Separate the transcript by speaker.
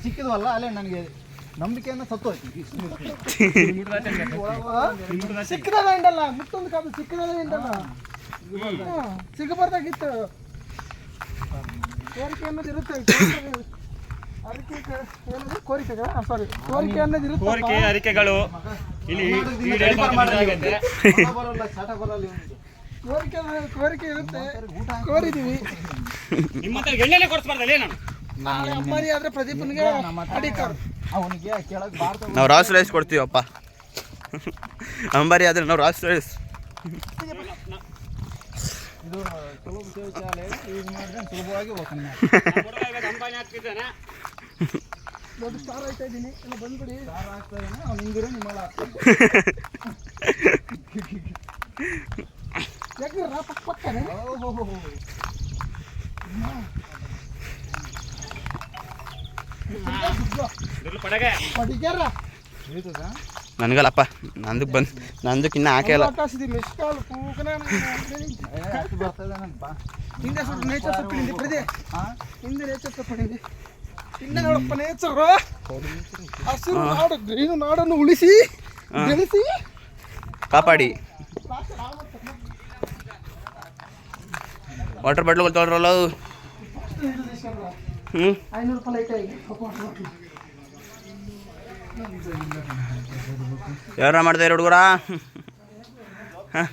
Speaker 1: ಸಿಕ್ಕಿದ್ವಲ್ಲ ಅಲ್ಲೇ ನನಗೆ ನಂಬಿಕೆಯನ್ನು ಸತ್ತೋಯ್ತು.
Speaker 2: ಸಿಕ್ಕಿದಾಗ ಹಿಂಡಲ್ಲ, ಮುತ್ತೊಂದು ಕಾದು ಸಿಕ್ಕಿದಾಗ ಹಿಂಡಲ್ಲ, ಸಿಗಬಾರ್ದಾಗಿತ್ತು. ಕೋರಿಕೆ ಅನ್ನೋದು ಇರುತ್ತೆ, ಕೋರಿಕೆ ಅನ್ನೋದು ಇರುತ್ತೆ.
Speaker 3: ಕೋರಿಕೆ ಅರಿಕೆಗಳು
Speaker 2: ಕೋರಿಕೆ ಇರುತ್ತೆ, ಕೋರಿದೀವಿ.
Speaker 3: ಎಣ್ಣೆಲೆ ಕೊಡಿಸ್ಬಾರ್ದಲ್ಲ ನಾನು
Speaker 2: ಅಮ್ಮನಿ ಆದ್ರೆ ಪ್ರದೀಪನ್ಗೆ
Speaker 1: ಅವನಿಗೆ ಕೆಳಗೆ ಬಾರ್ತ
Speaker 4: ನಾವು ರಾಸ್ ರೈಸ್ ಕೊಡ್ತೀವಪ್ಪ. ಅಂಬಾರಿ ಆದ್ರೆ ನಾವು ರಾಸ್ ರೈಸ್.
Speaker 1: ಇದು ಸುಲಭ ಶೌಚಾಲಯ ಯೂಸ್ ಮಾಡಿದ್ರೆ ಸುಲಭವಾಗಿ ಹೋಗ್ತಾನೆ.
Speaker 3: ಅಂಬಾನಿ ಹಾಕ್ತಿದ್ದಾನೆ,
Speaker 2: ದೊಡ್ಡ ಸ್ಟಾರ್ ಆಯ್ತಾ ಇದ್ದೀನಿ, ಎಲ್ಲ ಬಂದ್ಬಿಡಿ.
Speaker 1: ಸ್ಟಾರ್ ಆಗ್ತಾ ಇದ್ದಾನೆ, ಅವ್ನು ಹಿಂದಿರೋ ನಿಮ್ಮಲ್ಲ
Speaker 2: ಯಾಕೆ ಪಕ್ಕನೆ
Speaker 4: ನನಗಲ್ಲಪ್ಪ, ನಂದಕ್ಕೆ ಇನ್ನೂ ಹಾಕಿಲ್ಲ.
Speaker 2: ಹಿಂದೆ ಸ್ವಲ್ಪ ನೇಚರ್ ಸೊಪ್ಪಿನಿಂದ ಪ್ರದೇ ಹಿಂದೆ ನೇಚರ್ ಸೊಪ್ಪಿನಿಂದೆ ಇನ್ನ ನೋಡಪ್ಪ ನೇಚರ್ ಹಸಿರು ನಾಡು ಗ್ರೀನು ನಾಡನ್ನು ಉಳಿಸಿ ಬೆಳೆಸಿ
Speaker 4: ಕಾಪಾಡಿ. Water bottle ತೊಗೊಳ್ರಲ್ಲ.
Speaker 2: 500 ರೂಪಾಯಿ ಲೈಟ್ ಆಗಿ
Speaker 4: ಯಾರ ಮಾಡ್ತಾರೆ ಹುಡುಗರ? ಹಾಂ